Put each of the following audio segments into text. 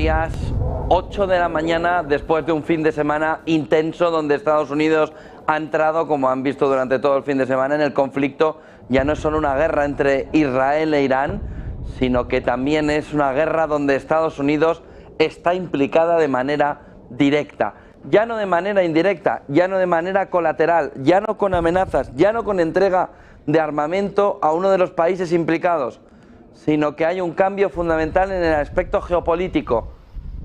días, 8 de la mañana, después de un fin de semana intenso donde Estados Unidos ha entrado, como han visto durante todo el fin de semana, en el conflicto. Ya no es solo una guerra entre Israel e Irán, sino que también es una guerra donde Estados Unidos está implicada de manera directa. Ya no de manera indirecta, ya no de manera colateral, ya no con amenazas, ya no con entrega de armamento a uno de los países implicados, sino que hay un cambio fundamental en el aspecto geopolítico.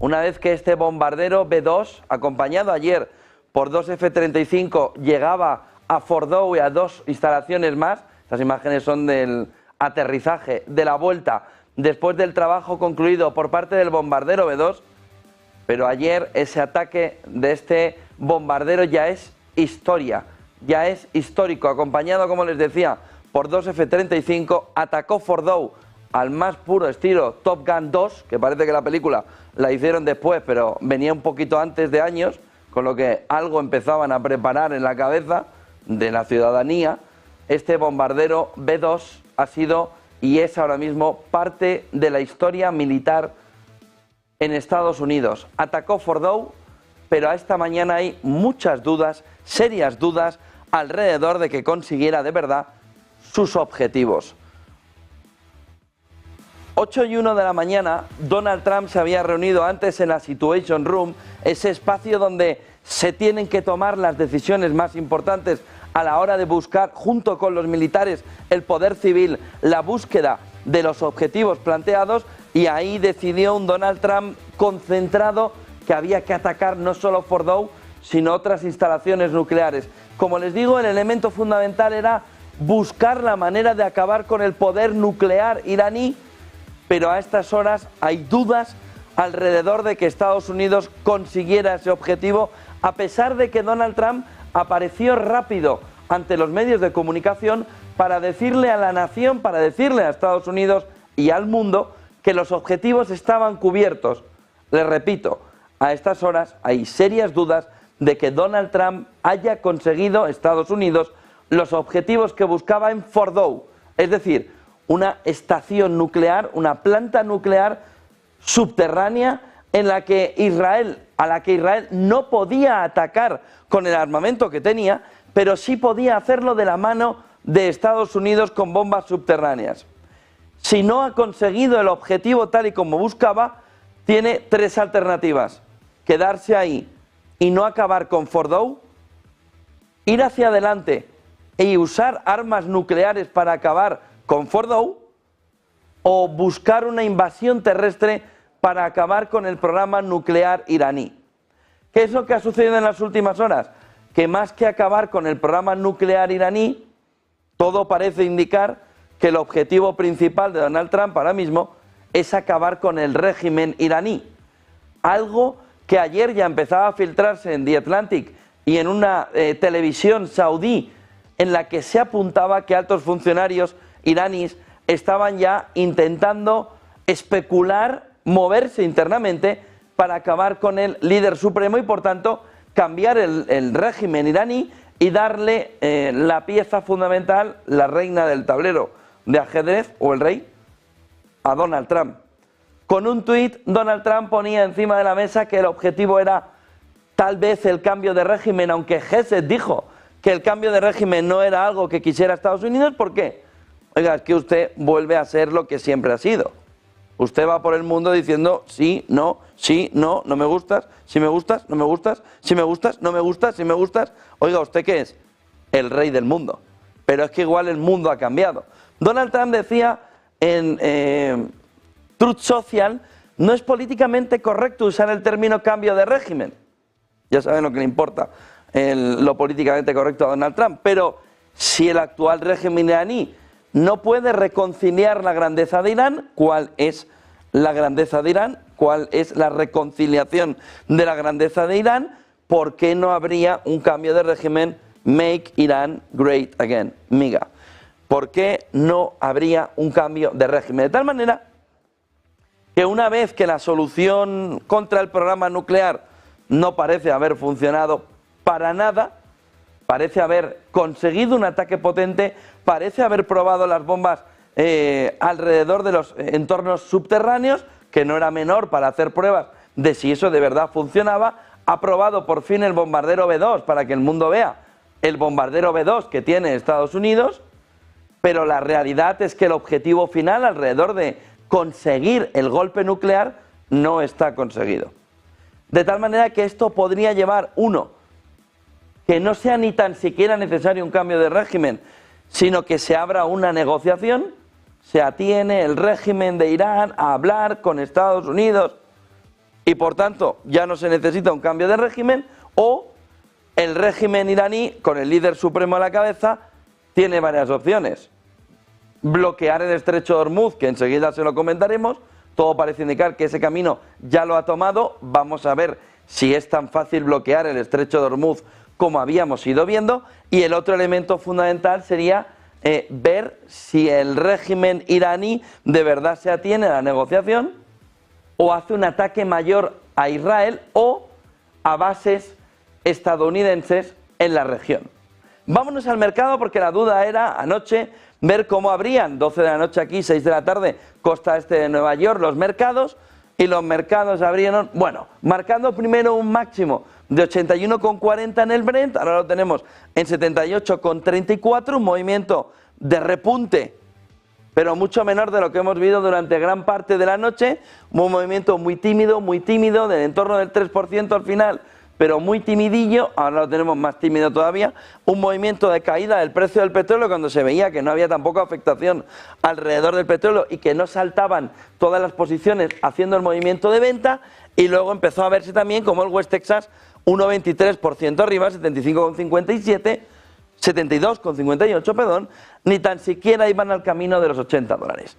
Una vez que este bombardero B-2, acompañado ayer por 2 F-35, llegaba a Fordow y a 2 instalaciones más, estas imágenes son del aterrizaje, de la vuelta, después del trabajo concluido por parte del bombardero B-2, pero ayer ese ataque de este bombardero ya es historia, ya es histórico, acompañado, como les decía, por 2 F-35, atacó Fordow al más puro estilo Top Gun 2, que parece que la película la hicieron después, pero venía un poquito antes de años, con lo que algo empezaban a preparar en la cabeza de la ciudadanía. Este bombardero B-2 ha sido y es ahora mismo parte de la historia militar en Estados Unidos. Atacó Fordow, pero a esta mañana hay muchas dudas, serias dudas, alrededor de que consiguiera de verdad sus objetivos. 8 y 1 de la mañana, Donald Trump se había reunido antes en la Situation Room, ese espacio donde se tienen que tomar las decisiones más importantes a la hora de buscar, junto con los militares, el poder civil, la búsqueda de los objetivos planteados, y ahí decidió un Donald Trump concentrado que había que atacar no solo Fordow, sino otras instalaciones nucleares. Como les digo, el elemento fundamental era buscar la manera de acabar con el poder nuclear iraní, pero a estas horas hay dudas alrededor de que Estados Unidos consiguiera ese objetivo, a pesar de que Donald Trump apareció rápido ante los medios de comunicación para decirle a la nación, para decirle a Estados Unidos y al mundo que los objetivos estaban cubiertos. Les repito, a estas horas hay serias dudas de que Donald Trump haya conseguido, Estados Unidos, los objetivos que buscaba en Fordow, es decir, una estación nuclear, una planta nuclear subterránea a la que Israel no podía atacar con el armamento que tenía, pero sí podía hacerlo de la mano de Estados Unidos con bombas subterráneas. Si no ha conseguido el objetivo tal y como buscaba, tiene 3 alternativas: quedarse ahí y no acabar con Fordow, ir hacia adelante y usar armas nucleares para acabar con Fordow, o buscar una invasión terrestre para acabar con el programa nuclear iraní. ¿Qué es lo que ha sucedido en las últimas horas? Que más que acabar con el programa nuclear iraní, todo parece indicar que el objetivo principal de Donald Trump ahora mismo es acabar con el régimen iraní. Algo que ayer ya empezaba a filtrarse en The Atlantic y en una televisión saudí, en la que se apuntaba que altos funcionarios iraníes estaban ya intentando especular, moverse internamente para acabar con el líder supremo y por tanto cambiar el régimen iraní y darle la pieza fundamental, la reina del tablero de ajedrez o el rey, a Donald Trump. Con un tuit, Donald Trump ponía encima de la mesa que el objetivo era tal vez el cambio de régimen, aunque Hesed dijo que el cambio de régimen no era algo que quisiera Estados Unidos. ¿Por qué? Oiga, es que usted vuelve a ser lo que siempre ha sido. Usted va por el mundo diciendo sí, no, no me gustas, si me gustas, no me gustas, si me gustas, no me gustas, si me gustas. Oiga, ¿usted qué es? El rey del mundo. Pero es que igual el mundo ha cambiado. Donald Trump decía en Truth Social, no es políticamente correcto usar el término cambio de régimen. Ya saben lo que le importa lo políticamente correcto a Donald Trump. Pero si el actual régimen iraní no puede reconciliar la grandeza de Irán, ¿cuál es la grandeza de Irán? ¿Cuál es la reconciliación de la grandeza de Irán? ¿Por qué no habría un cambio de régimen? Make Iran Great Again, MIGA. ¿Por qué no habría un cambio de régimen? De tal manera que una vez que la solución contra el programa nuclear no parece haber funcionado para nada, parece haber conseguido un ataque potente, parece haber probado las bombas alrededor de los entornos subterráneos, que no era menor para hacer pruebas de si eso de verdad funcionaba, ha probado por fin el bombardero B-2 para que el mundo vea el bombardero B-2 que tiene Estados Unidos, pero la realidad es que el objetivo final alrededor de conseguir el golpe nuclear no está conseguido. De tal manera que esto podría llevar, uno, que no sea ni tan siquiera necesario un cambio de régimen, sino que se abra una negociación, se atiene el régimen de Irán a hablar con Estados Unidos y por tanto ya no se necesita un cambio de régimen, o el régimen iraní, con el líder supremo a la cabeza, tiene varias opciones. Bloquear el estrecho de Hormuz, que enseguida se lo comentaremos, todo parece indicar que ese camino ya lo ha tomado, vamos a ver si es tan fácil bloquear el estrecho de Hormuz como habíamos ido viendo, y el otro elemento fundamental sería ver si el régimen iraní de verdad se atiene a la negociación o hace un ataque mayor a Israel o a bases estadounidenses en la región. Vámonos al mercado porque la duda era anoche ver cómo abrían, 12 de la noche aquí, 6 de la tarde, costa este de Nueva York, los mercados, y los mercados abrieron, bueno, marcando primero un máximo de 81,40 en el Brent, ahora lo tenemos en 78,34, un movimiento de repunte, pero mucho menor de lo que hemos visto durante gran parte de la noche, un movimiento muy tímido, del entorno del 3% al final, pero muy timidillo, ahora lo tenemos más tímido todavía, un movimiento de caída del precio del petróleo cuando se veía que no había tampoco afectación alrededor del petróleo y que no saltaban todas las posiciones haciendo el movimiento de venta, y luego empezó a verse también como el West Texas 1,23% arriba, 75,57, 72,58, perdón, ni tan siquiera iban al camino de los $80.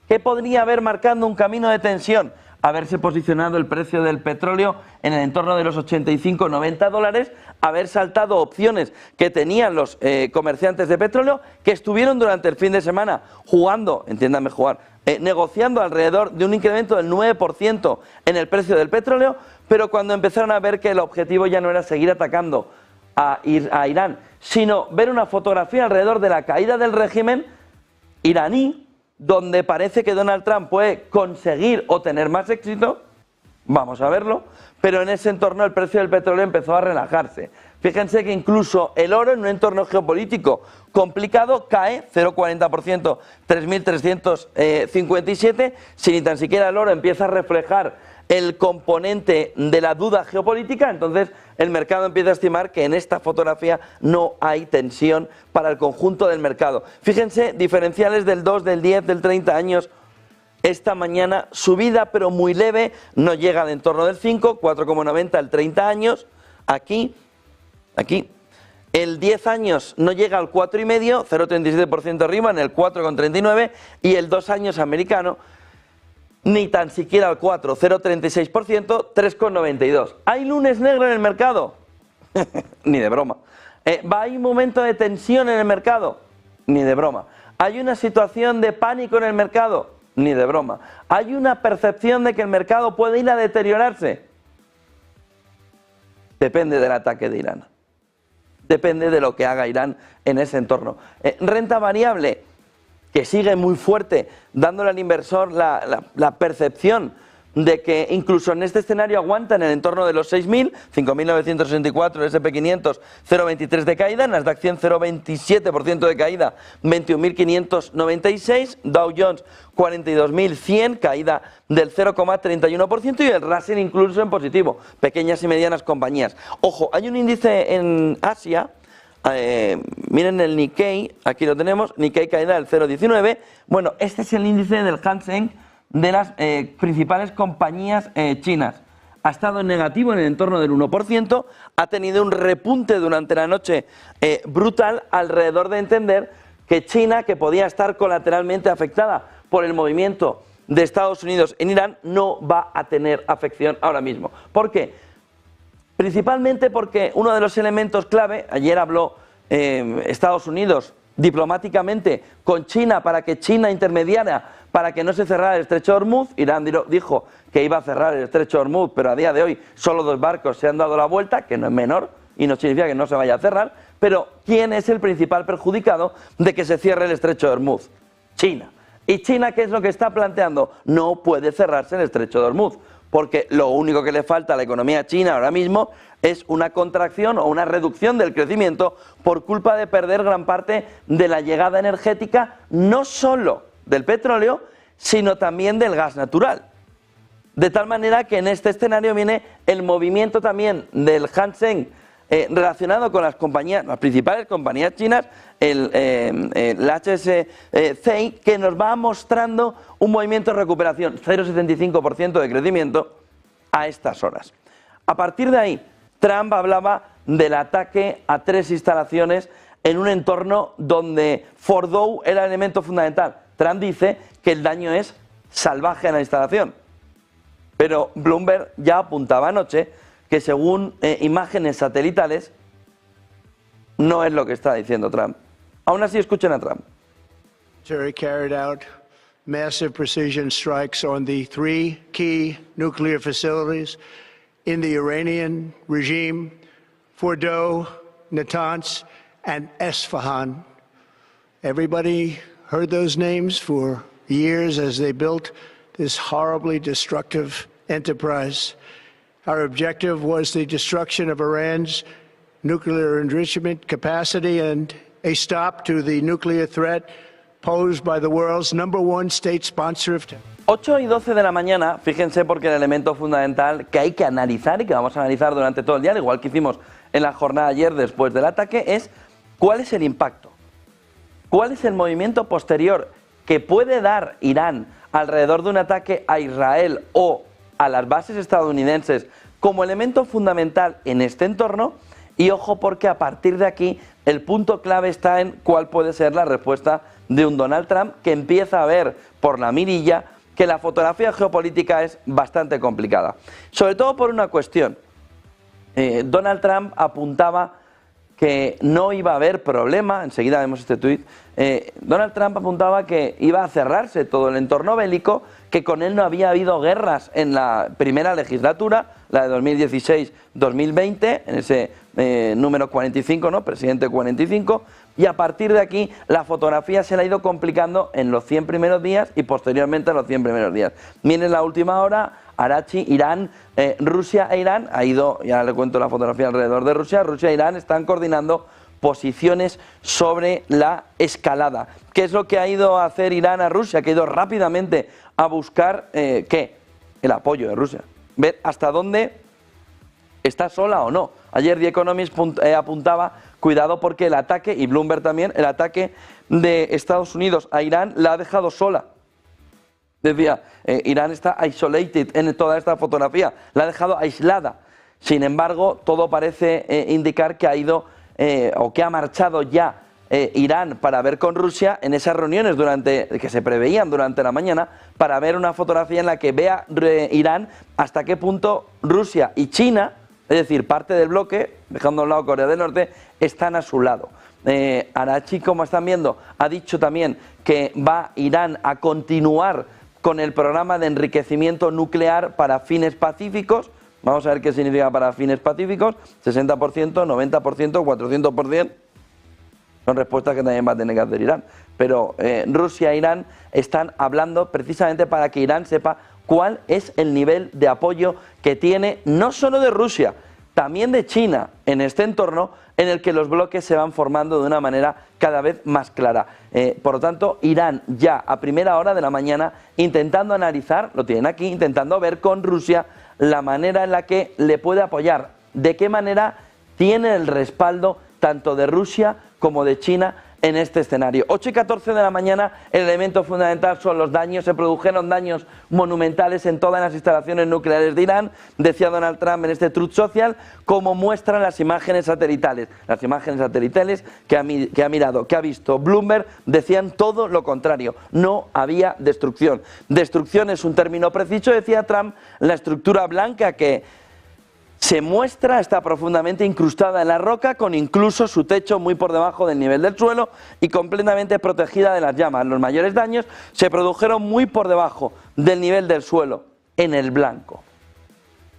¿Qué podría haber marcando un camino de tensión? Haberse posicionado el precio del petróleo en el entorno de los 85-90 dólares, haber saltado opciones que tenían los comerciantes de petróleo, que estuvieron durante el fin de semana jugando, entiéndame jugar, negociando alrededor de un incremento del 9% en el precio del petróleo, pero cuando empezaron a ver que el objetivo ya no era seguir atacando a Irán, sino ver una fotografía alrededor de la caída del régimen iraní, donde parece que Donald Trump puede conseguir o tener más éxito, vamos a verlo, pero en ese entorno el precio del petróleo empezó a relajarse. Fíjense que incluso el oro en un entorno geopolítico complicado cae 0,40%, 3.357, si ni tan siquiera el oro empieza a reflejar el componente de la duda geopolítica, entonces el mercado empieza a estimar que en esta fotografía no hay tensión para el conjunto del mercado. Fíjense, diferenciales del 2, del 10, del 30 años, esta mañana subida pero muy leve, no llega al entorno del 5, 4,90 el 30 años, aquí, el 10 años no llega al 4,5, 0,37% arriba en el 4,39, y el 2 años americano ni tan siquiera al 4, 0,36%, 3,92. ¿Hay lunes negro en el mercado? Ni de broma. ¿Hay un momento de tensión en el mercado? Ni de broma. ¿Hay una situación de pánico en el mercado? Ni de broma. ¿Hay una percepción de que el mercado puede ir a deteriorarse? Depende del ataque de Irán. Depende de lo que haga Irán en ese entorno. Renta variable, que sigue muy fuerte, dándole al inversor la percepción de que incluso en este escenario aguanta en el entorno de los 6.000, 5.964, S&P 500, 0,23 de caída, Nasdaq 100, 0,27% de caída, 21.596, Dow Jones 42.100, caída del 0,31%, y el Russell incluso en positivo, pequeñas y medianas compañías. Ojo, hay un índice en Asia, miren el Nikkei, aquí lo tenemos, Nikkei caída del 0,19, bueno, este es el índice del Hang Seng de las principales compañías chinas. Ha estado en negativo en el entorno del 1%, ha tenido un repunte durante la noche brutal alrededor de entender que China, que podía estar colateralmente afectada por el movimiento de Estados Unidos en Irán, no va a tener afección ahora mismo. ¿Por qué? Principalmente porque uno de los elementos clave, ayer habló Estados Unidos diplomáticamente con China para que China intermediara para que no se cerrara el estrecho de Hormuz. Irán dijo que iba a cerrar el estrecho de Hormuz, pero a día de hoy solo 2 barcos se han dado la vuelta, que no es menor y no significa que no se vaya a cerrar. Pero ¿quién es el principal perjudicado de que se cierre el estrecho de Hormuz? China. ¿Y China qué es lo que está planteando? No puede cerrarse el estrecho de Hormuz, porque lo único que le falta a la economía china ahora mismo es una contracción o una reducción del crecimiento por culpa de perder gran parte de la llegada energética, no solo del petróleo, sino también del gas natural. De tal manera que en este escenario viene el movimiento también del Hang Seng relacionado con las principales compañías chinas, el HSCI, que nos va mostrando un movimiento de recuperación, 0,75% de crecimiento a estas horas. A partir de ahí, Trump hablaba del ataque a 3 instalaciones en un entorno donde Fordow era el elemento fundamental. Trump dice que el daño es salvaje en la instalación. Pero Bloomberg ya apuntaba anoche que según imágenes satelitales no es lo que está diciendo Trump. Aún así, escuchen a Trump. Carried out massive precision strikes on the 3 key nuclear facilities in the Iranian regime, Fordow, Natanz, and Esfahan. Everybody heard those names for years as they built this horribly destructive enterprise. Our objective was the destruction of Iran's nuclear enrichment capacity and a stop to the nuclear threat posed by the world's #1 state sponsor of 8 y 12 de la mañana, fíjense porque el elemento fundamental que hay que analizar y que vamos a analizar durante todo el día, al igual que hicimos en la jornada ayer después del ataque, es cuál es el impacto, cuál es el movimiento posterior que puede dar Irán alrededor de un ataque a Israel o a las bases estadounidenses como elemento fundamental en este entorno. Y ojo, porque a partir de aquí el punto clave está en cuál puede ser la respuesta de un Donald Trump que empieza a ver por la mirilla que la fotografía geopolítica es bastante complicada. Sobre todo por una cuestión. Donald Trump apuntaba que no iba a haber problema, enseguida vemos este tuit, Donald Trump apuntaba que iba a cerrarse todo el entorno bélico, que con él no había habido guerras en la primera legislatura, la de 2016-2020, en ese número 45, ¿no? Presidente 45, y a partir de aquí la fotografía se le ha ido complicando en los 100 primeros días y posteriormente en los 100 primeros días. Viene la última hora, Arachi, Irán, Rusia e Irán, ha ido, ya le cuento la fotografía alrededor de Rusia, Rusia e Irán están coordinando posiciones sobre la escalada. ¿Qué es lo que ha ido a hacer Irán a Rusia? Que ha ido rápidamente a buscar, ¿qué? El apoyo de Rusia. Ver hasta dónde está sola o no. Ayer The Economist apuntaba, cuidado porque el ataque, y Bloomberg también, el ataque de Estados Unidos a Irán la ha dejado sola. Decía, Irán está isolated en toda esta fotografía, la ha dejado aislada. Sin embargo, todo parece indicar que ha ido o que ha marchado ya Irán para ver con Rusia en esas reuniones que se preveían durante la mañana, para ver una fotografía en la que vea Irán hasta qué punto Rusia y China, es decir, parte del bloque, dejando a un lado Corea del Norte, están a su lado. Arachi, como están viendo, ha dicho también que va Irán a continuar con el programa de enriquecimiento nuclear para fines pacíficos. Vamos a ver qué significa para fines pacíficos, 60%, 90%, 400%. Son respuestas que también va a tener que hacer Irán. Pero Rusia e Irán están hablando precisamente para que Irán sepa cuál es el nivel de apoyo que tiene, no solo de Rusia, también de China, en este entorno en el que los bloques se van formando de una manera cada vez más clara. Por lo tanto, Irán ya a primera hora de la mañana intentando analizar, lo tienen aquí, intentando ver con Rusia la manera en la que le puede apoyar, de qué manera tiene el respaldo tanto de Rusia como de China en este escenario. 8 y 14 de la mañana, el elemento fundamental son los daños. Se produjeron daños monumentales en todas las instalaciones nucleares de Irán, decía Donald Trump en este Truth Social, como muestran las imágenes satelitales. Las imágenes satelitales que ha visto Bloomberg decían todo lo contrario, no había destrucción. Destrucción es un término preciso, decía Trump, la estructura blanca que se muestra, está profundamente incrustada en la roca, con incluso su techo muy por debajo del nivel del suelo y completamente protegida de las llamas. Los mayores daños se produjeron muy por debajo del nivel del suelo, en el blanco.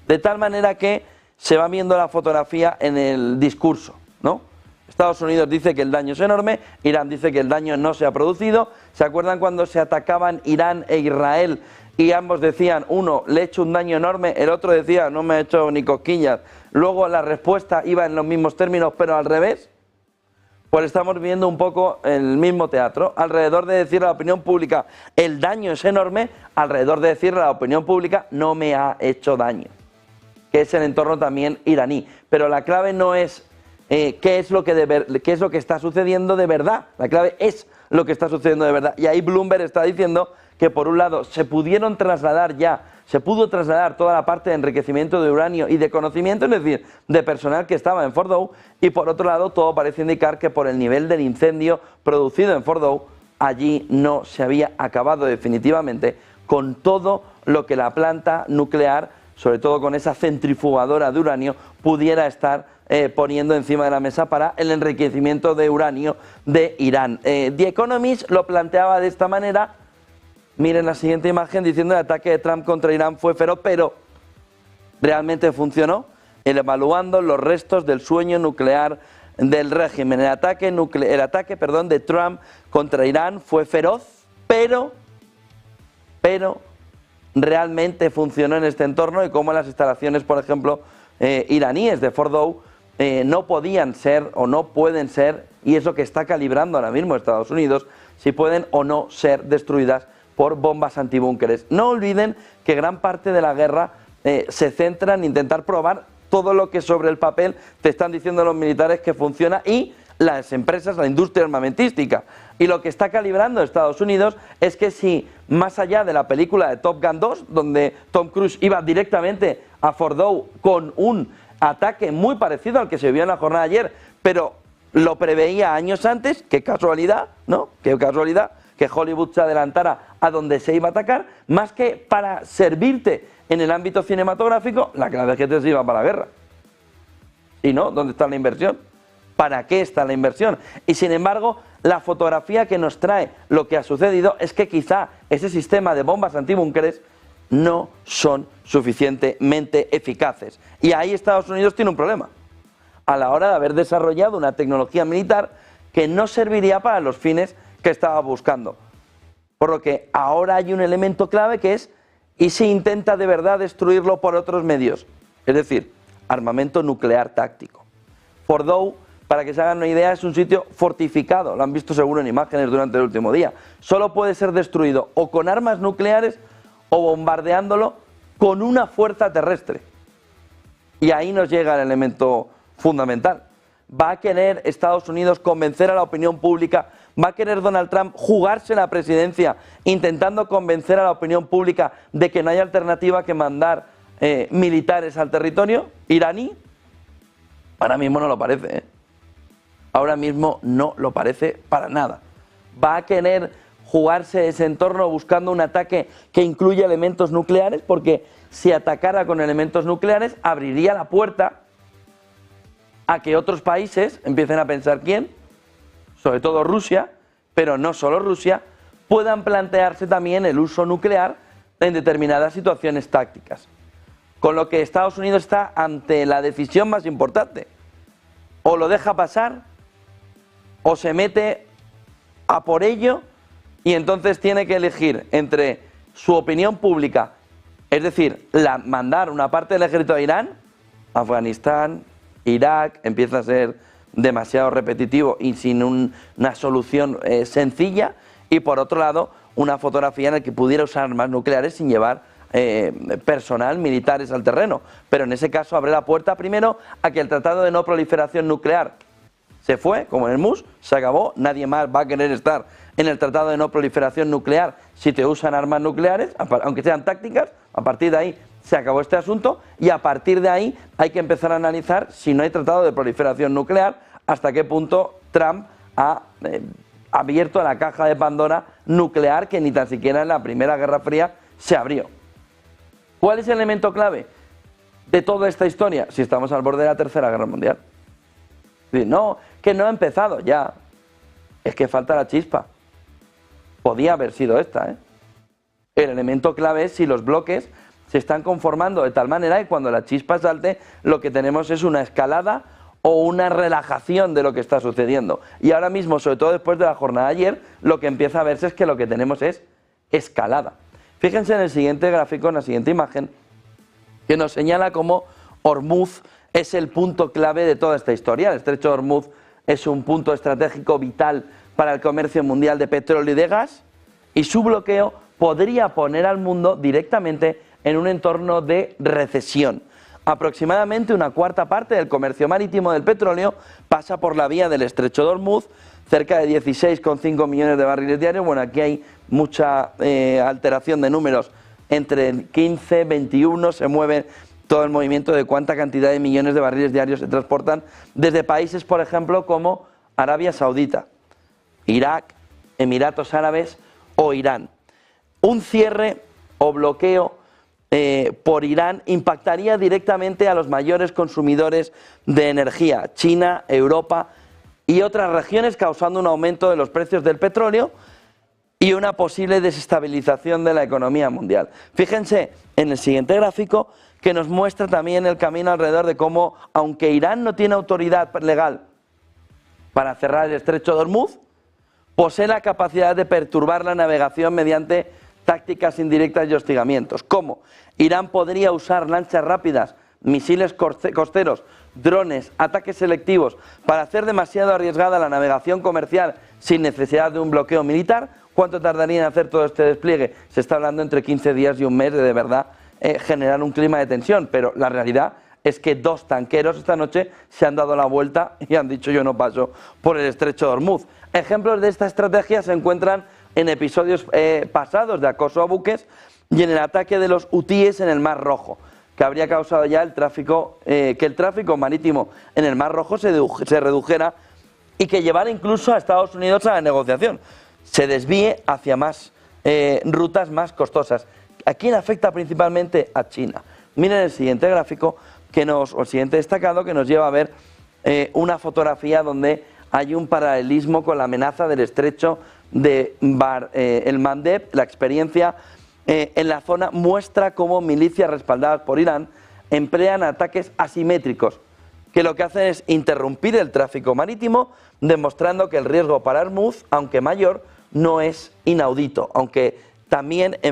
De tal manera que se va viendo la fotografía en el discurso, ¿no? Estados Unidos dice que el daño es enorme, Irán dice que el daño no se ha producido. ¿Se acuerdan cuando se atacaban Irán e Israel y ambos decían, uno le he hecho un daño enorme, el otro decía no me he hecho ni cosquillas? Luego la respuesta iba en los mismos términos pero al revés. Pues estamos viendo un poco el mismo teatro, alrededor de decirle a la opinión pública el daño es enorme, alrededor de decirle a la opinión pública no me ha hecho daño, que es el entorno también iraní. Pero la clave no es qué es lo que está sucediendo de verdad, la clave es lo que está sucediendo de verdad. Y ahí Bloomberg está diciendo que por un lado se pudo trasladar toda la parte de enriquecimiento de uranio y de conocimiento, es decir, de personal que estaba en Fordow, y por otro lado todo parece indicar que por el nivel del incendio producido en Fordow, allí no se había acabado definitivamente con todo lo que la planta nuclear, sobre todo con esa centrifugadora de uranio, pudiera estar poniendo encima de la mesa para el enriquecimiento de uranio de Irán. The Economist lo planteaba de esta manera. Miren la siguiente imagen diciendo el ataque de Trump contra Irán fue feroz, pero realmente funcionó, evaluando los restos del sueño nuclear del régimen. El ataque de Trump contra Irán fue feroz, pero realmente funcionó en este entorno, y como las instalaciones, por ejemplo, iraníes de Fordow no podían ser o no pueden ser, y es lo que está calibrando ahora mismo Estados Unidos, si pueden o no ser destruidas por bombas antibúnkeres. No olviden que gran parte de la guerra se centra en intentar probar todo lo que sobre el papel te están diciendo los militares que funciona, y las empresas, la industria armamentística. Y lo que está calibrando Estados Unidos es que si, más allá de la película de Top Gun 2, donde Tom Cruise iba directamente a Fordow con un ataque muy parecido al que se vio en la jornada de ayer, pero lo preveía años antes, qué casualidad, ¿no? Qué casualidad que Hollywood se adelantara a donde se iba a atacar, más que para servirte en el ámbito cinematográfico, la clave es que te sirva para la guerra. ¿Y no? ¿Dónde está la inversión? ¿Para qué está la inversión? Y sin embargo, la fotografía que nos trae lo que ha sucedido es que quizá ese sistema de bombas antibúnkeres no son suficientemente eficaces. Y ahí Estados Unidos tiene un problema, a la hora de haber desarrollado una tecnología militar que no serviría para los fines que estaba buscando. Por lo que ahora hay un elemento clave que es, ¿y si intenta de verdad destruirlo por otros medios? Es decir, armamento nuclear táctico. Fordow, para que se hagan una idea, es un sitio fortificado, lo han visto seguro en imágenes durante el último día. Solo puede ser destruido o con armas nucleares o bombardeándolo con una fuerza terrestre. Y ahí nos llega el elemento fundamental. ¿Va a querer Estados Unidos convencer a la opinión pública? ¿Va a querer Donald Trump jugarse la presidencia intentando convencer a la opinión pública de que no hay alternativa que mandar militares al territorio iraní? Ahora mismo no lo parece, ¿eh? Ahora mismo no lo parece para nada. ¿Va a querer jugarse ese entorno buscando un ataque que incluya elementos nucleares? Porque si atacara con elementos nucleares abriría la puerta a que otros países empiecen a pensar quién, sobre todo Rusia, pero no solo Rusia, puedan plantearse también el uso nuclear en determinadas situaciones tácticas. Con lo que Estados Unidos está ante la decisión más importante: o lo deja pasar o se mete a por ello, y entonces tiene que elegir entre su opinión pública, es decir, mandar una parte del ejército a Irán, Afganistán, Irak, empieza a ser demasiado repetitivo y sin una solución sencilla, y por otro lado una fotografía en la que pudiera usar armas nucleares sin llevar personal, militares al terreno. Pero en ese caso abre la puerta primero a que el Tratado de No Proliferación Nuclear se fue, como en el MUS, se acabó, nadie más va a querer estar en el Tratado de No Proliferación Nuclear si te usan armas nucleares, aunque sean tácticas. A partir de ahí se acabó este asunto, y a partir de ahí hay que empezar a analizar, si no hay Tratado de Proliferación Nuclear, hasta qué punto Trump ha abierto la caja de Pandora nuclear que ni tan siquiera en la Primera Guerra Fría se abrió. ¿Cuál es el elemento clave de toda esta historia? Si estamos al borde de la Tercera Guerra Mundial. No, que no ha empezado ya. Es que falta la chispa. Podía haber sido esta, ¿eh? El elemento clave es si los bloques se están conformando de tal manera que cuando la chispa salte, lo que tenemos es una escalada o una relajación de lo que está sucediendo. Y ahora mismo, sobre todo después de la jornada de ayer, lo que empieza a verse es que lo que tenemos es escalada. Fíjense en el siguiente gráfico, en la siguiente imagen, que nos señala cómo Hormuz es el punto clave de toda esta historia. El estrecho de Hormuz es un punto estratégico vital para el comercio mundial de petróleo y de gas, y su bloqueo podría poner al mundo directamente en un entorno de recesión. Aproximadamente una cuarta parte del comercio marítimo del petróleo pasa por la vía del estrecho de Hormuz, cerca de 16,5 millones de barriles diarios. Bueno, aquí hay mucha alteración de números, entre 15, 21 se mueve todo el movimiento de cuánta cantidad de millones de barriles diarios se transportan desde países, por ejemplo, como Arabia Saudita, Irak, Emiratos Árabes o Irán. Un cierre o bloqueo por Irán impactaría directamente a los mayores consumidores de energía, China, Europa y otras regiones, causando un aumento de los precios del petróleo y una posible desestabilización de la economía mundial. Fíjense en el siguiente gráfico, que nos muestra también el camino alrededor de cómo, aunque Irán no tiene autoridad legal para cerrar el estrecho de Hormuz, posee la capacidad de perturbar la navegación mediante tácticas indirectas y hostigamientos. ¿Cómo? Irán podría usar lanchas rápidas, misiles costeros, drones, ataques selectivos para hacer demasiado arriesgada la navegación comercial sin necesidad de un bloqueo militar. ¿Cuánto tardaría en hacer todo este despliegue? Se está hablando entre 15 días y un mes de verdad generar un clima de tensión, pero la realidad es que 2 tanqueros esta noche se han dado la vuelta y han dicho yo no paso por el estrecho de Hormuz. Ejemplos de esta estrategia se encuentran en episodios pasados de acoso a buques y en el ataque de los hutíes en el Mar Rojo, que habría causado ya el tráfico, que el tráfico marítimo en el Mar Rojo se redujera y que llevara incluso a Estados Unidos a la negociación, se desvíe hacia más rutas más costosas. ¿A quién afecta principalmente? A China. Miren el siguiente gráfico, o el siguiente destacado, que nos lleva a ver una fotografía donde hay un paralelismo con la amenaza del estrecho de el Mandeb. La experiencia en la zona muestra cómo milicias respaldadas por Irán emplean ataques asimétricos, que lo que hacen es interrumpir el tráfico marítimo, demostrando que el riesgo para Hormuz, aunque mayor, no es inaudito, aunque también se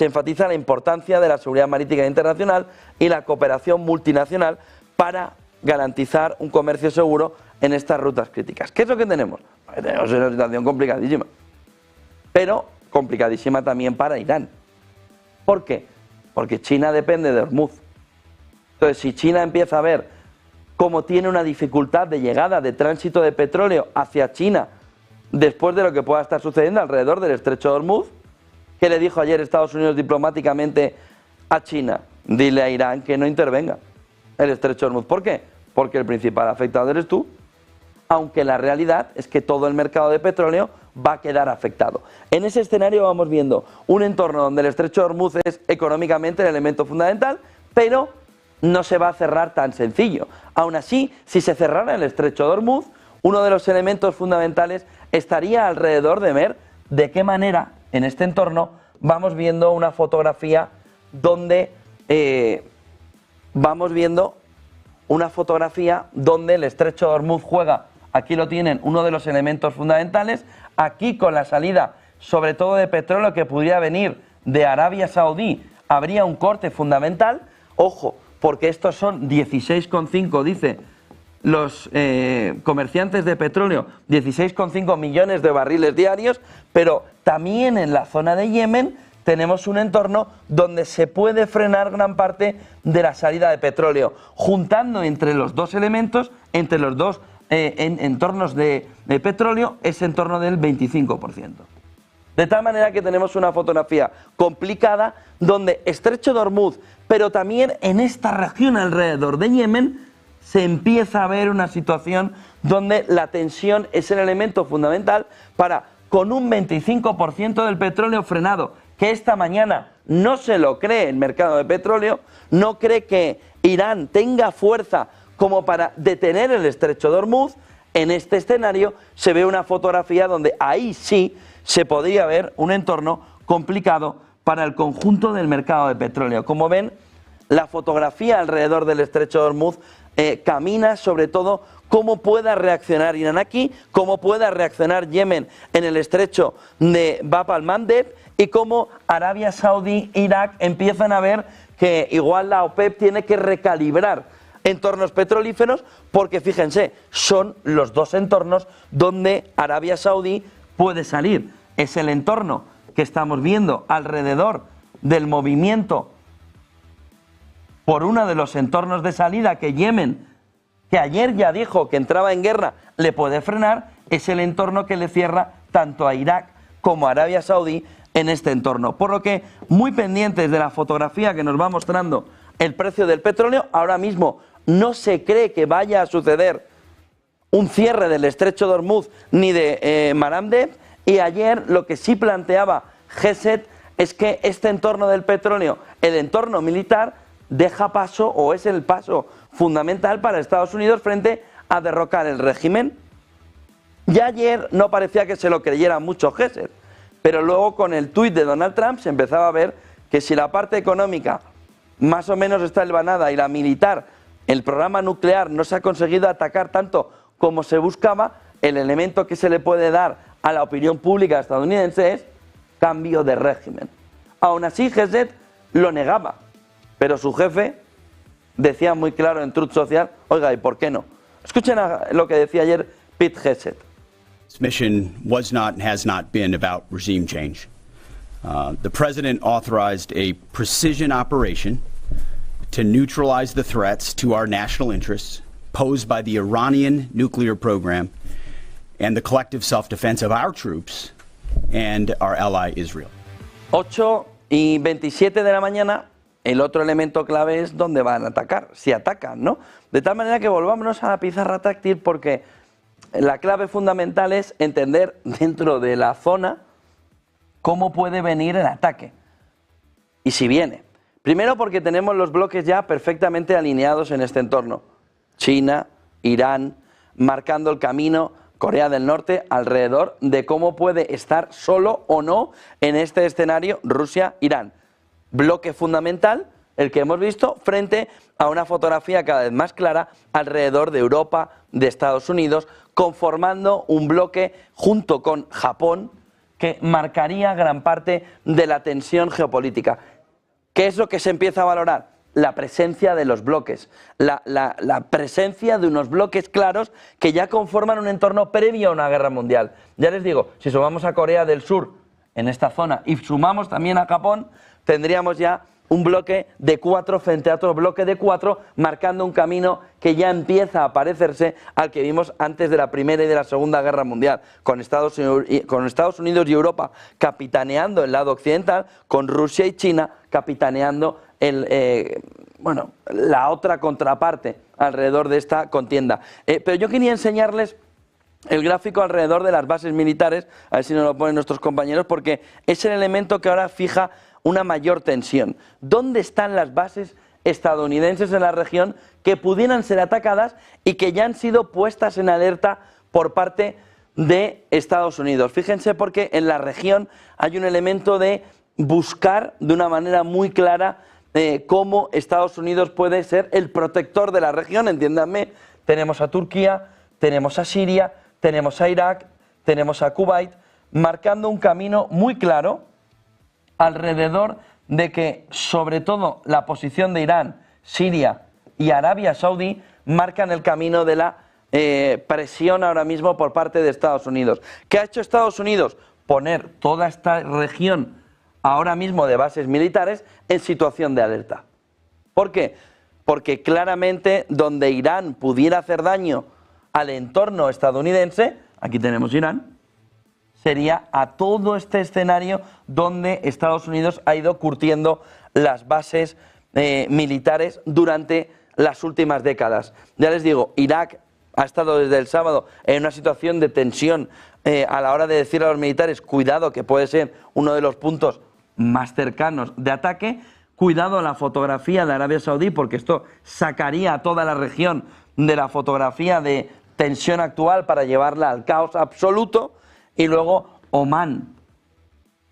enfatiza la importancia de la seguridad marítima internacional y la cooperación multinacional para garantizar un comercio seguro en estas rutas críticas. ¿Qué es lo que tenemos? Tenemos una situación complicadísima, pero complicadísima también para Irán. ¿Por qué? Porque China depende de Hormuz. Entonces, si China empieza a ver cómo tiene una dificultad de llegada, de tránsito de petróleo hacia China, después de lo que pueda estar sucediendo alrededor del estrecho de Hormuz, ¿qué le dijo ayer Estados Unidos diplomáticamente a China? Dile a Irán que no intervenga el estrecho de Hormuz. ¿Por qué? Porque el principal afectado eres tú, aunque la realidad es que todo el mercado de petróleo va a quedar afectado. En ese escenario vamos viendo un entorno donde el estrecho de Hormuz es económicamente el elemento fundamental, pero no se va a cerrar tan sencillo. Aún así, si se cerrara el estrecho de Hormuz, uno de los elementos fundamentales estaría alrededor de ver de qué manera en este entorno vamos viendo una fotografía donde el estrecho de Hormuz juega. Aquí lo tienen, uno de los elementos fundamentales. Aquí, con la salida sobre todo de petróleo que pudiera venir de Arabia Saudí, habría un corte fundamental. Ojo, porque estos son 16,5, dice los comerciantes de petróleo, 16,5 millones de barriles diarios, pero también en la zona de Yemen tenemos un entorno donde se puede frenar gran parte de la salida de petróleo, juntando entre los dos elementos, entre los dos entornos de petróleo, ese entorno del 25%. De tal manera que tenemos una fotografía complicada donde estrecho de Hormuz, pero también en esta región alrededor de Yemen, se empieza a ver una situación donde la tensión es el elemento fundamental para, con un 25% del petróleo frenado, que esta mañana no se lo cree el mercado de petróleo, no cree que Irán tenga fuerza como para detener el estrecho de Hormuz. En este escenario se ve una fotografía donde ahí sí se podría ver un entorno complicado para el conjunto del mercado de petróleo. Como ven, la fotografía alrededor del estrecho de Hormuz camina sobre todo cómo pueda reaccionar Irán aquí, cómo pueda reaccionar Yemen en el estrecho de Bab al-Mandeb y cómo Arabia Saudí e Irak empiezan a ver que igual la OPEP tiene que recalibrar entornos petrolíferos, porque fíjense, son los dos entornos donde Arabia Saudí puede salir. Es el entorno que estamos viendo alrededor del movimiento por uno de los entornos de salida que Yemen, que ayer ya dijo que entraba en guerra, le puede frenar, es el entorno que le cierra tanto a Irak como a Arabia Saudí en este entorno. Por lo que muy pendientes de la fotografía que nos va mostrando el precio del petróleo, ahora mismo no se cree que vaya a suceder un cierre del estrecho de Hormuz ni de Marandeb, y ayer lo que sí planteaba Geset es que este entorno del petróleo, el entorno militar, deja paso o es el paso fundamental para Estados Unidos frente a derrocar el régimen. Ya ayer no parecía que se lo creyera mucho Geset, pero luego con el tuit de Donald Trump se empezaba a ver que si la parte económica más o menos está hilvanada y la militar, el programa nuclear, no se ha conseguido atacar tanto como se buscaba, el elemento que se le puede dar a la opinión pública estadounidense es cambio de régimen. Aún así, Geset lo negaba, pero su jefe decía muy claro en Truth Social, oiga, ¿y por qué no? Escuchen lo que decía ayer Pete Hegseth. This mission was not and has not been about regime change. The president authorized a precision operation to neutralize the threats to our national interests posed by the Iranian nuclear program and the collective self-defense of our troops and our ally Israel. 8:27 de la mañana, el otro elemento clave es dónde van a atacar, si atacan, ¿no? De tal manera que volvámonos a la pizarra táctil, porque la clave fundamental es entender dentro de la zona cómo puede venir el ataque y si viene. Primero porque tenemos los bloques ya perfectamente alineados en este entorno. China, Irán, marcando el camino, Corea del Norte, alrededor de cómo puede estar solo o no en este escenario Rusia, Irán. Bloque fundamental, el que hemos visto, frente a una fotografía cada vez más clara alrededor de Europa, de Estados Unidos, conformando un bloque junto con Japón que marcaría gran parte de la tensión geopolítica. ¿Qué es lo que se empieza a valorar? La presencia de los bloques, la presencia de unos bloques claros que ya conforman un entorno previo a una guerra mundial. Ya les digo, si sumamos a Corea del Sur en esta zona y sumamos también a Japón, tendríamos ya un bloque de 4 frente a otro bloque de 4, marcando un camino que ya empieza a parecerse al que vimos antes de la Primera y de la Segunda Guerra Mundial, con Estados Unidos y Europa capitaneando el lado occidental, con Rusia y China capitaneando la otra contraparte alrededor de esta contienda. Pero yo quería enseñarles el gráfico alrededor de las bases militares, a ver si nos lo ponen nuestros compañeros, porque es el elemento que ahora fija una mayor tensión. ¿Dónde están las bases estadounidenses en la región que pudieran ser atacadas y que ya han sido puestas en alerta por parte de Estados Unidos? Fíjense, porque en la región hay un elemento de buscar de una manera muy clara cómo Estados Unidos puede ser el protector de la región, entiéndanme. Tenemos a Turquía, tenemos a Siria, tenemos a Irak, tenemos a Kuwait, marcando un camino muy claro alrededor de que, sobre todo, la posición de Irán, Siria y Arabia Saudí marcan el camino de la presión ahora mismo por parte de Estados Unidos. ¿Qué ha hecho Estados Unidos? Poner toda esta región ahora mismo de bases militares en situación de alerta. ¿Por qué? Porque claramente donde Irán pudiera hacer daño al entorno estadounidense, aquí tenemos Irán, sería a todo este escenario donde Estados Unidos ha ido curtiendo las bases militares durante las últimas décadas. Ya les digo, Irak ha estado desde el sábado en una situación de tensión a la hora de decir a los militares, cuidado, que puede ser uno de los puntos más cercanos de ataque. Cuidado la fotografía de Arabia Saudí, porque esto sacaría a toda la región de la fotografía de tensión actual para llevarla al caos absoluto. Y luego Omán,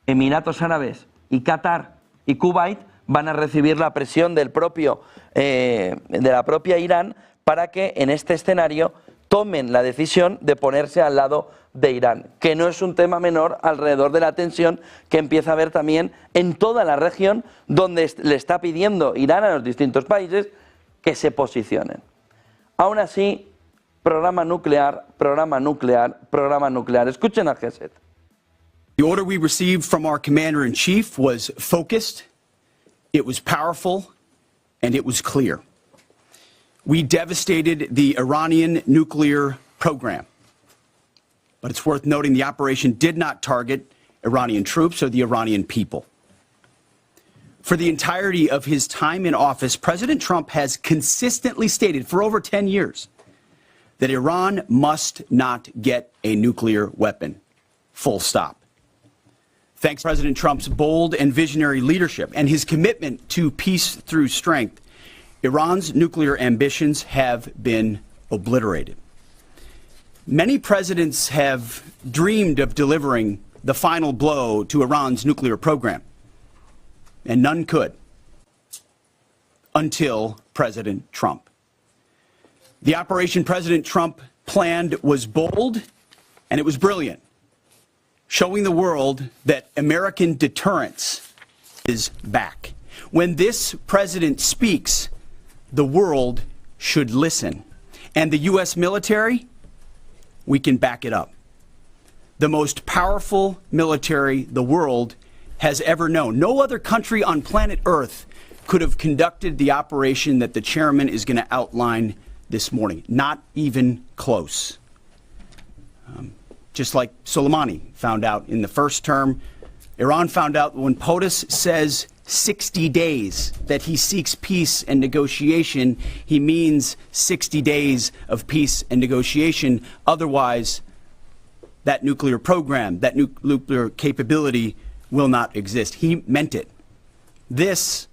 Emiratos Árabes y Qatar y Kuwait van a recibir la presión de la propia Irán para que en este escenario tomen la decisión de ponerse al lado de Irán, que no es un tema menor alrededor de la tensión que empieza a haber también en toda la región, donde le está pidiendo Irán a los distintos países que se posicionen. Aún así, programa nuclear, programa nuclear, programa nuclear. Escuchen a Geset. The order we received from our commander-in-chief was focused, it was powerful, and it was clear. We devastated the Iranian nuclear program. But it's worth noting the operation did not target Iranian troops or the Iranian people. For the entirety of his time in office, President Trump has consistently stated for over 10 years that Iran must not get a nuclear weapon. Full stop. Thanks to President Trump's bold and visionary leadership and his commitment to peace through strength, Iran's nuclear ambitions have been obliterated. Many presidents have dreamed of delivering the final blow to Iran's nuclear program, and none could until President Trump. The operation President Trump planned was bold and it was brilliant, showing the world that American deterrence is back. When this president speaks, the world should listen. And the U.S. military, we can back it up. The most powerful military the world has ever known. No other country on planet Earth could have conducted the operation that the chairman is going to outline this morning. Not even close. Just like Soleimani found out in the first term, Iran found out when POTUS says 60 days that he seeks peace and negotiation, he means 60 days of peace and negotiation. Otherwise, that nuclear program, that nuclear capability will not exist. He meant it. This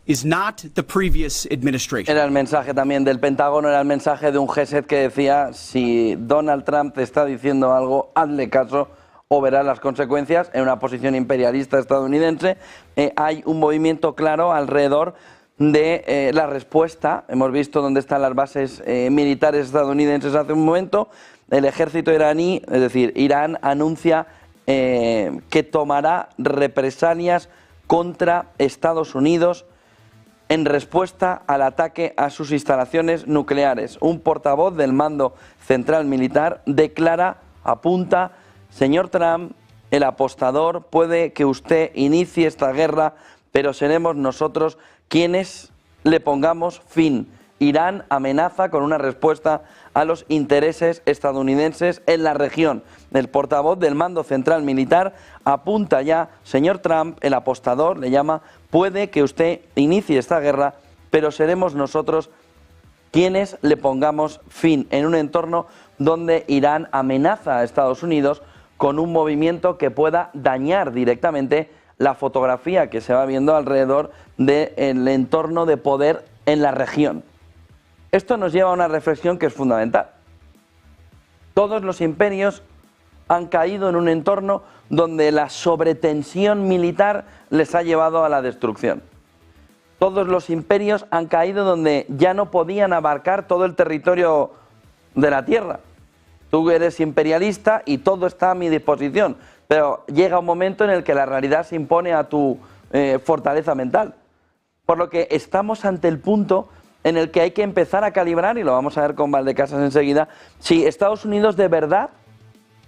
is not the previous administration. Era el mensaje también del Pentágono, era el mensaje de un Geset que decía: si Donald Trump te está diciendo algo, hazle caso o verás las consecuencias. En una posición imperialista estadounidense hay un movimiento claro alrededor de la respuesta. Hemos visto dónde están las bases militares estadounidenses hace un momento. El ejército iraní, es decir, Irán, anuncia que tomará represalias contra Estados Unidos en respuesta al ataque a sus instalaciones nucleares. Un portavoz del Mando Central Militar declara, apunta: señor Trump, el apostador, puede que usted inicie esta guerra, pero seremos nosotros quienes le pongamos fin. Irán amenaza con una respuesta a los intereses estadounidenses en la región. El portavoz del Mando Central Militar apunta ya: señor Trump, el apostador, le llama, puede que usted inicie esta guerra, pero seremos nosotros quienes le pongamos fin, en un entorno donde Irán amenaza a Estados Unidos con un movimiento que pueda dañar directamente la fotografía que se va viendo alrededor del entorno de poder en la región. Esto nos lleva a una reflexión que es fundamental. Todos los imperios han caído en un entorno donde la sobretensión militar les ha llevado a la destrucción. Todos los imperios han caído donde ya no podían abarcar todo el territorio de la tierra. Tú eres imperialista y todo está a mi disposición, pero llega un momento en el que la realidad se impone a tu fortaleza mental. Por lo que estamos ante el punto en el que hay que empezar a calibrar, y lo vamos a ver con Valdecasas enseguida, si Estados Unidos de verdad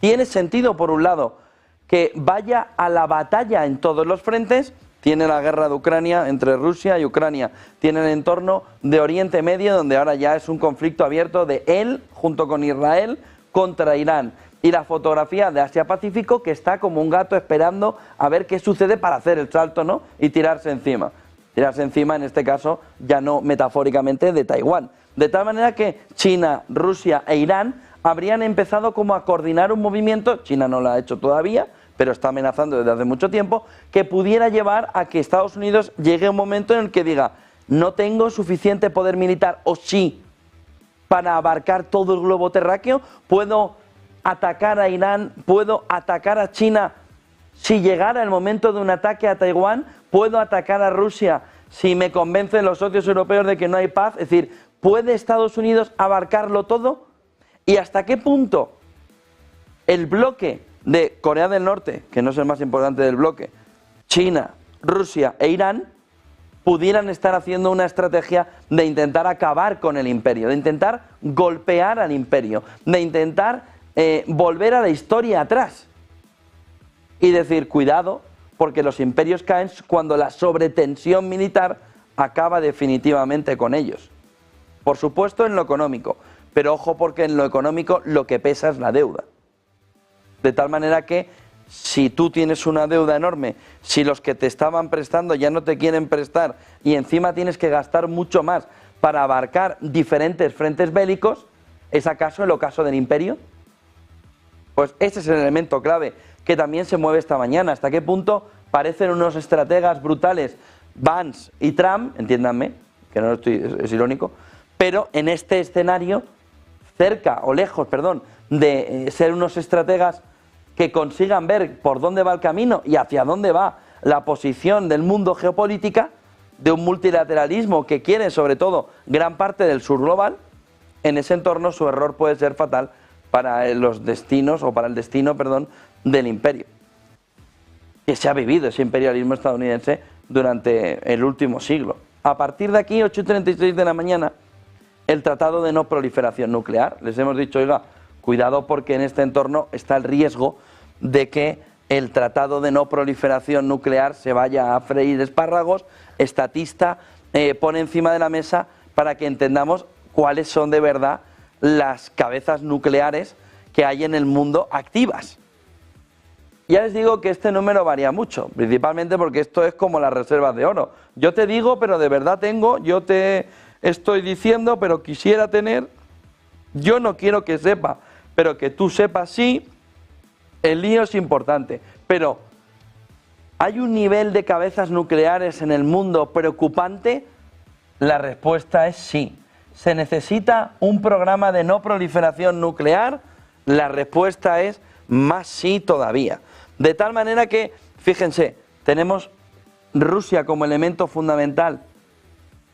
tiene sentido, por un lado, que vaya a la batalla en todos los frentes. Tiene la guerra de Ucrania, entre Rusia y Ucrania. Tiene el entorno de Oriente Medio, donde ahora ya es un conflicto abierto de él, junto con Israel, contra Irán. Y la fotografía de Asia-Pacífico, que está como un gato esperando a ver qué sucede para hacer el salto, ¿no? Y tirarse encima. Tirarse encima, en este caso, ya no metafóricamente, de Taiwán. De tal manera que China, Rusia e Irán habrían empezado como a coordinar un movimiento, China no lo ha hecho todavía, pero está amenazando desde hace mucho tiempo, que pudiera llevar a que Estados Unidos llegue a un momento en el que diga: no tengo suficiente poder militar, o sí, para abarcar todo el globo terráqueo, puedo atacar a Irán, puedo atacar a China. Si llegara el momento de un ataque a Taiwán, puedo atacar a Rusia si me convencen los socios europeos de que no hay paz. Es decir, ¿puede Estados Unidos abarcarlo todo? ¿Y hasta qué punto el bloque de Corea del Norte, que no es el más importante del bloque, China, Rusia e Irán, pudieran estar haciendo una estrategia de intentar acabar con el imperio, de intentar golpear al imperio, de intentar volver a la historia atrás y decir, cuidado, porque los imperios caen cuando la sobretensión militar acaba definitivamente con ellos? Por supuesto en lo económico, pero ojo, porque en lo económico lo que pesa es la deuda. De tal manera que si tú tienes una deuda enorme, si los que te estaban prestando ya no te quieren prestar y encima tienes que gastar mucho más para abarcar diferentes frentes bélicos, ¿es acaso el ocaso del imperio? Pues ese es el elemento clave que también se mueve esta mañana. ¿Hasta qué punto parecen unos estrategas brutales Vance y Trump, entiéndanme, que no es irónico, pero en este escenario, cerca o lejos, perdón, de ser unos estrategas que consigan ver por dónde va el camino y hacia dónde va la posición del mundo geopolítica, de un multilateralismo que quiere sobre todo gran parte del sur global, en ese entorno su error puede ser fatal para los destinos, o para el destino, perdón, del imperio. Que se ha vivido ese imperialismo estadounidense durante el último siglo. A partir de aquí, 8:36 de la mañana, el Tratado de No Proliferación Nuclear. Les hemos dicho, oiga, cuidado porque en este entorno está el riesgo de que el Tratado de No Proliferación Nuclear se vaya a freír espárragos. Statista pone encima de la mesa para que entendamos cuáles son de verdad las cabezas nucleares que hay en el mundo activas. Ya les digo que este número varía mucho, principalmente porque esto es como las reservas de oro. Yo te digo, pero de verdad tengo, yo te estoy diciendo, pero quisiera tener, yo no quiero que sepa, pero que tú sepas sí, el lío es importante. Pero, ¿hay un nivel de cabezas nucleares en el mundo preocupante? La respuesta es sí. ¿Se necesita un programa de no proliferación nuclear? La respuesta es más sí todavía. De tal manera que, fíjense, tenemos Rusia como elemento fundamental,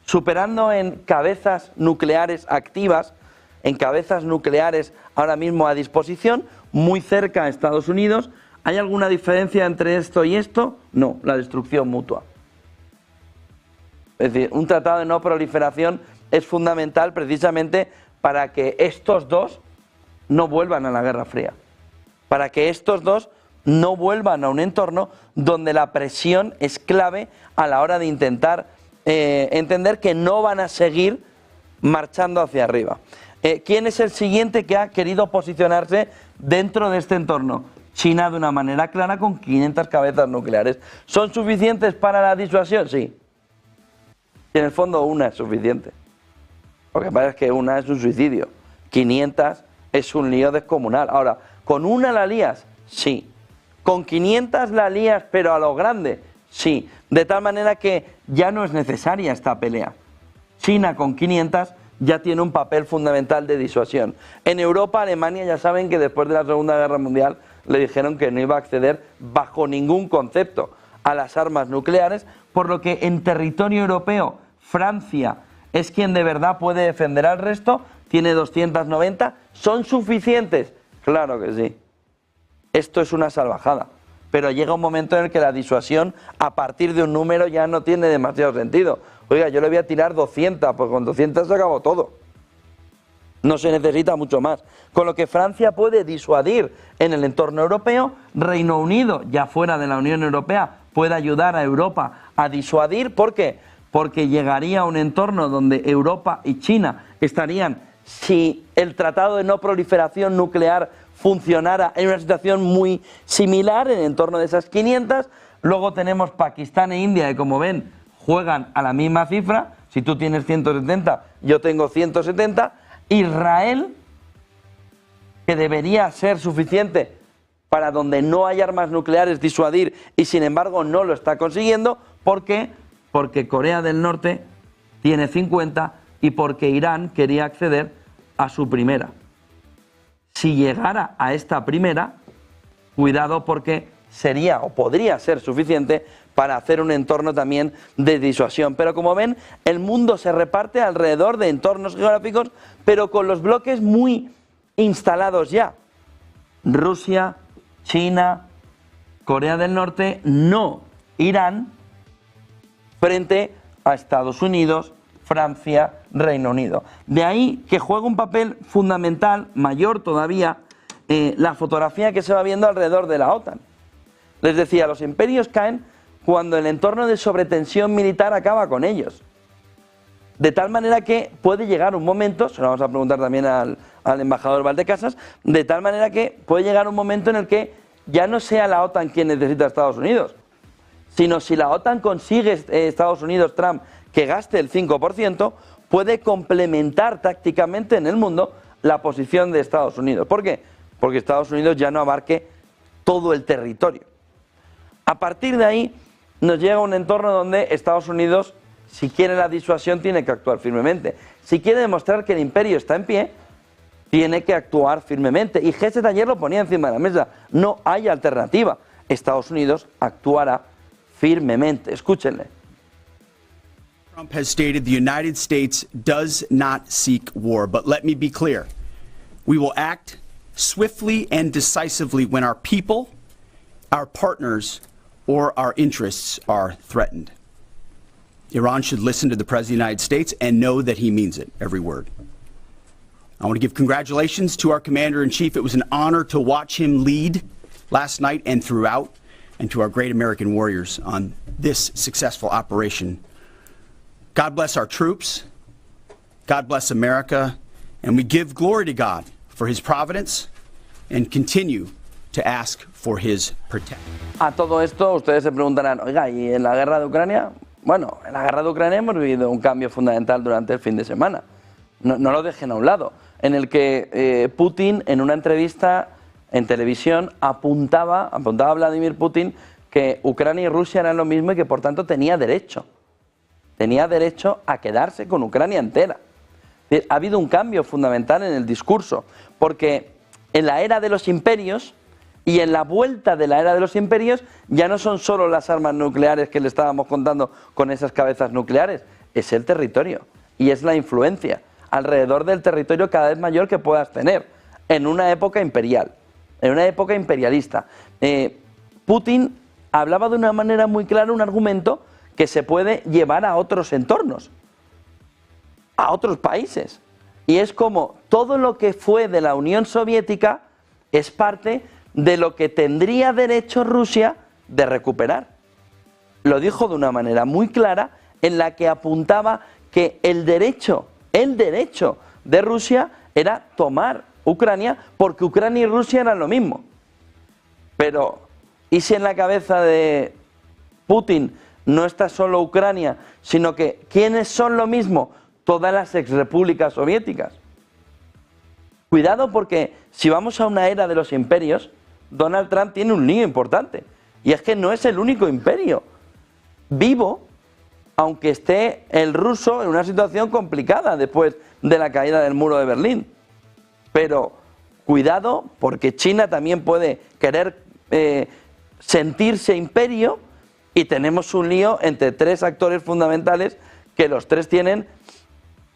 superando en cabezas nucleares activas, en cabezas nucleares ahora mismo a disposición, muy cerca a Estados Unidos. ¿Hay alguna diferencia entre esto y esto? No, la destrucción mutua. Es decir, un tratado de no proliferación es fundamental precisamente para que estos dos no vuelvan a la Guerra Fría, para que estos dos no vuelvan a un entorno donde la presión es clave a la hora de intentar entender que no van a seguir marchando hacia arriba. ¿Quién es el siguiente que ha querido posicionarse dentro de este entorno? China, de una manera clara, con 500 cabezas nucleares. ¿Son suficientes para la disuasión? Sí. Y en el fondo una es suficiente. Lo que pasa es que una es un suicidio. 500 es un lío descomunal. Ahora, ¿con una la lías? Sí. ¿Con 500 la lías, pero a lo grande? Sí. De tal manera que ya no es necesaria esta pelea. China con 500 ya tiene un papel fundamental de disuasión. En Europa, Alemania ya saben que después de la Segunda Guerra Mundial le dijeron que no iba a acceder bajo ningún concepto a las armas nucleares, por lo que en territorio europeo Francia es quien de verdad puede defender al resto, tiene 290, ¿son suficientes? Claro que sí. Esto es una salvajada, pero llega un momento en el que la disuasión a partir de un número ya no tiene demasiado sentido. Oiga, yo le voy a tirar 200, pues con 200 se acabó todo. No se necesita mucho más. Con lo que Francia puede disuadir en el entorno europeo, Reino Unido, ya fuera de la Unión Europea, puede ayudar a Europa a disuadir. ¿Por qué? Porque llegaría a un entorno donde Europa y China estarían, si el Tratado de No Proliferación Nuclear funcionara, en una situación muy similar, en el entorno de esas 500. Luego tenemos Pakistán e India, que como ven, juegan a la misma cifra. Si tú tienes 170, yo tengo 170. Israel, que debería ser suficiente para donde no hay armas nucleares disuadir, y sin embargo no lo está consiguiendo. ¿Por qué? Porque Corea del Norte tiene 50 y porque Irán quería acceder a su primera. Si llegara a esta primera, cuidado, porque sería o podría ser suficiente para hacer un entorno también de disuasión. Pero como ven, el mundo se reparte alrededor de entornos geográficos, pero con los bloques muy instalados ya. Rusia, China, Corea del Norte, no Irán, frente a Estados Unidos, Francia, Reino Unido. De ahí que juega un papel fundamental, mayor todavía, la fotografía que se va viendo alrededor de la OTAN. Les decía, los imperios caen cuando el entorno de sobretensión militar acaba con ellos. De tal manera que puede llegar un momento, se lo vamos a preguntar también al embajador Valdecasas, de tal manera que puede llegar un momento en el que ya no sea la OTAN quien necesita a Estados Unidos, sino si la OTAN consigue, Estados Unidos, Trump, que gaste el 5%, puede complementar tácticamente en el mundo la posición de Estados Unidos. ¿Por qué? Porque Estados Unidos ya no abarque todo el territorio. A partir de ahí nos llega un entorno donde Estados Unidos, si quiere la disuasión, tiene que actuar firmemente. Si quiere demostrar que el imperio está en pie, tiene que actuar firmemente. Y Gesset ayer lo ponía encima de la mesa. No hay alternativa. Estados Unidos actuará firmemente. Escúchenle. Trump has stated the United States does not seek war, but let me be clear. We will act swiftly and decisively when our people, our partners, or our interests are threatened. Iran should listen to the President of the United States and know that he means it, every word. I want to give congratulations to our Commander-in-Chief. It was an honor to watch him lead last night and throughout, and to our great American warriors on this successful operation. God bless our troops, God bless America, and we give glory to God for his providence and continue to ask for his protection. A todo esto ustedes se preguntarán, oiga, ¿y en la guerra de Ucrania? Bueno, en la guerra de Ucrania hemos vivido un cambio fundamental durante el fin de semana. No lo dejen a un lado, en el que Putin, en una entrevista en televisión, apuntaba a Vladimir Putin que Ucrania y Rusia eran lo mismo y que por tanto tenía derecho a quedarse con Ucrania entera. Ha habido un cambio fundamental en el discurso, porque en la era de los imperios y en la vuelta de la era de los imperios ya no son solo las armas nucleares que le estábamos contando con esas cabezas nucleares, es el territorio y es la influencia alrededor del territorio cada vez mayor que puedas tener en una época imperial, en una época imperialista. Putin hablaba de una manera muy clara un argumento que se puede llevar a otros entornos, a otros países, y es como todo lo que fue de la Unión Soviética es parte de lo que tendría derecho Rusia de recuperar. Lo dijo de una manera muy clara, en la que apuntaba que el derecho de Rusia era tomar Ucrania, porque Ucrania y Rusia eran lo mismo. Pero, ¿y si en la cabeza de Putin no está solo Ucrania, sino que ¿quiénes son lo mismo? Todas las exrepúblicas soviéticas. Cuidado, porque si vamos a una era de los imperios, Donald Trump tiene un lío importante, y es que no es el único imperio vivo, aunque esté el ruso en una situación complicada después de la caída del muro de Berlín. Pero cuidado, porque China también puede querer sentirse imperio, y tenemos un lío entre tres actores fundamentales que los tres tienen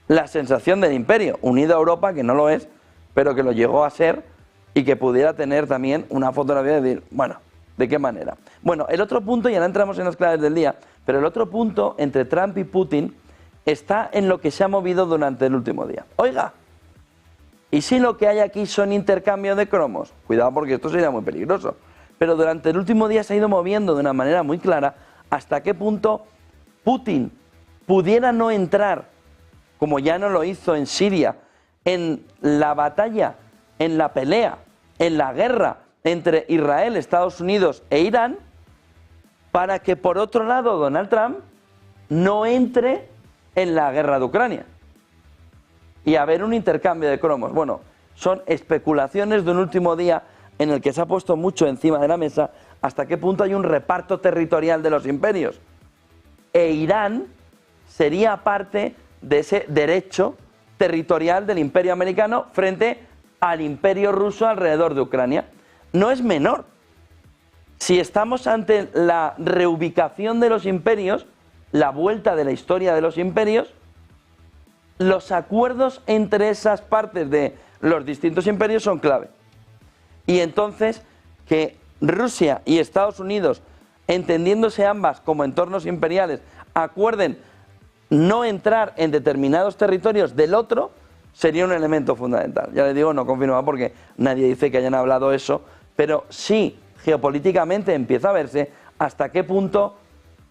la sensación del imperio, unido a Europa, que no lo es, pero que lo llegó a ser, y que pudiera tener también una fotografía de decir, bueno, ¿de qué manera? Bueno, el otro punto, y ahora entramos en las claves del día, pero el otro punto entre Trump y Putin está en lo que se ha movido durante el último día. Oiga, ¿y si lo que hay aquí son intercambio de cromos? Cuidado, porque esto sería muy peligroso. Pero durante el último día se ha ido moviendo de una manera muy clara hasta qué punto Putin pudiera no entrar, como ya no lo hizo en Siria, en la batalla, en la pelea, en la guerra entre Israel, Estados Unidos e Irán, para que por otro lado Donald Trump no entre en la guerra de Ucrania y haber un intercambio de cromos. Bueno, son especulaciones de un último día en el que se ha puesto mucho encima de la mesa hasta qué punto hay un reparto territorial de los imperios. E Irán sería parte de ese derecho territorial del imperio americano frente al imperio ruso alrededor de Ucrania. No es menor. Si estamos ante la reubicación de los imperios, la vuelta de la historia de los imperios, los acuerdos entre esas partes de los distintos imperios son clave. Y entonces, que Rusia y Estados Unidos, entendiéndose ambas como entornos imperiales, acuerden no entrar en determinados territorios del otro, sería un elemento fundamental. Ya les digo, no confirmado porque nadie dice que hayan hablado eso, pero sí, geopolíticamente empieza a verse hasta qué punto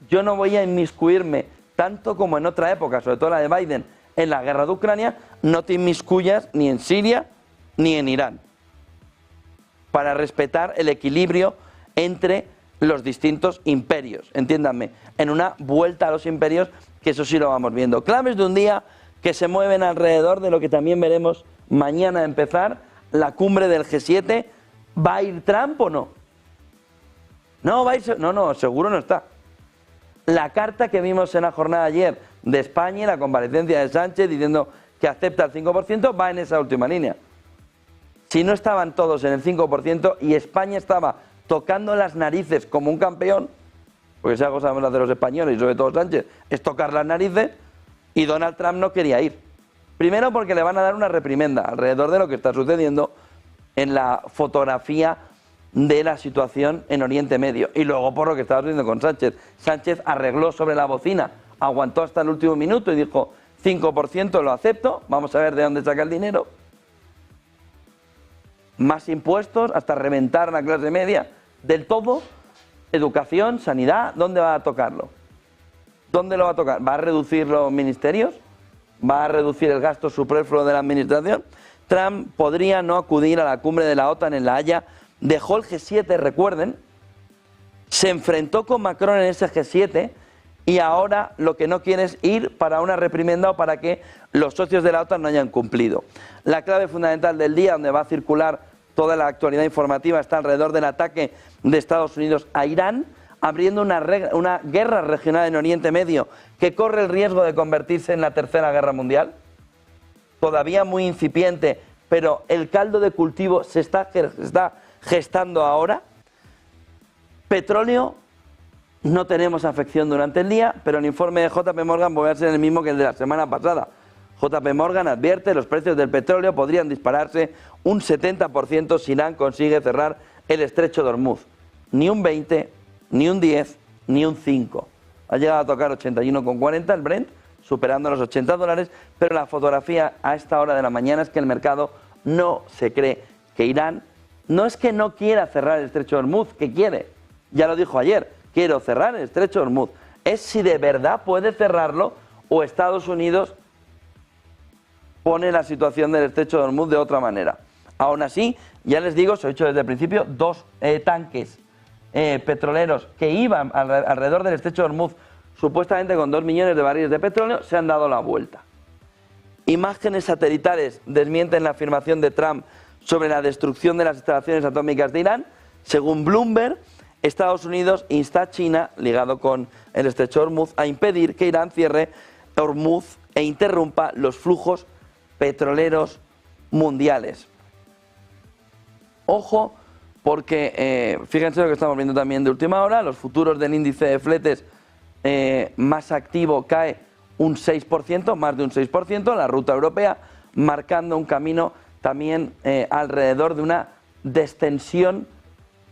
yo no voy a inmiscuirme, tanto como en otra época, sobre todo la de Biden, en la guerra de Ucrania, no te inmiscuyas ni en Siria ni en Irán, para respetar el equilibrio entre los distintos imperios, entiéndanme, en una vuelta a los imperios, que eso sí lo vamos viendo. Claves de un día que se mueven alrededor de lo que también veremos mañana empezar, la cumbre del G7. ¿Va a ir Trump o no? No, no, seguro no está. La carta que vimos en la jornada ayer de España y la comparecencia de Sánchez diciendo que acepta el 5% va en esa última línea. Si no estaban todos en el 5% y España estaba tocando las narices como un campeón, porque si algo sabemos hacer los españoles y sobre todo Sánchez, es tocar las narices, y Donald Trump no quería ir. Primero porque le van a dar una reprimenda alrededor de lo que está sucediendo en la fotografía de la situación en Oriente Medio, y luego por lo que estaba sucediendo con Sánchez. Sánchez arregló sobre la bocina, aguantó hasta el último minuto y dijo 5% lo acepto, vamos a ver de dónde saca el dinero. Más impuestos hasta reventar la clase media del todo. Educación, sanidad, ¿dónde va a tocarlo? ¿Dónde lo va a tocar? ¿Va a reducir los ministerios? ¿Va a reducir el gasto superfluo de la administración? Trump podría no acudir a la cumbre de la OTAN en La Haya. Dejó el G7, recuerden, se enfrentó con Macron en ese G7 y ahora lo que no quiere es ir para una reprimenda o para que los socios de la OTAN no hayan cumplido. La clave fundamental del día, donde va a circular toda la actualidad informativa, está alrededor del ataque de Estados Unidos a Irán, abriendo una guerra regional en Oriente Medio que corre el riesgo de convertirse en la Tercera Guerra Mundial. Todavía muy incipiente, pero el caldo de cultivo se está gestando ahora. Petróleo, no tenemos afección durante el día, pero el informe de JP Morgan vuelve a ser el mismo que el de la semana pasada. JP Morgan advierte que los precios del petróleo podrían dispararse un 70% si Irán consigue cerrar el estrecho de Hormuz. Ni un 20, ni un 10, ni un 5. Ha llegado a tocar 81,40 el Brent, superando los $80, pero la fotografía a esta hora de la mañana es que el mercado no se cree que Irán, no es que no quiera cerrar el estrecho de Hormuz, que quiere, ya lo dijo ayer, quiero cerrar el estrecho de Hormuz, es si de verdad puede cerrarlo o Estados Unidos pone la situación del estrecho de Hormuz de otra manera. Aún así, ya les digo, se ha dicho desde el principio, dos tanques petroleros que iban alrededor del estrecho de Hormuz, supuestamente con 2 millones de barriles de petróleo, se han dado la vuelta. Imágenes satelitales desmienten la afirmación de Trump sobre la destrucción de las instalaciones atómicas de Irán. Según Bloomberg, Estados Unidos insta a China, ligado con el estrecho de Hormuz, a impedir que Irán cierre Hormuz e interrumpa los flujos petroleros mundiales. Ojo, porque fíjense lo que estamos viendo también de última hora, los futuros del índice de fletes más activo cae un 6%, más de un 6%, la ruta europea, marcando un camino también alrededor de una descensión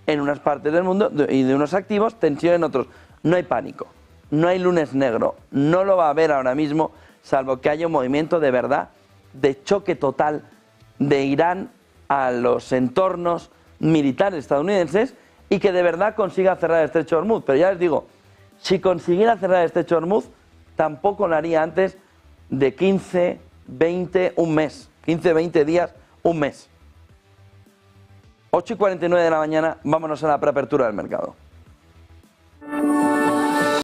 en unas partes del mundo y de unos activos, tensión en otros. No hay pánico, no hay lunes negro, no lo va a haber ahora mismo, salvo que haya un movimiento de verdad de choque total de Irán a los entornos militares estadounidenses y que de verdad consiga cerrar el estrecho de Hormuz. Pero ya les digo, si consiguiera cerrar el estrecho de Hormuz, tampoco lo haría antes de 15, 20, un mes. 15, 20 días, un mes. 8:49 de la mañana, vámonos a la preapertura del mercado.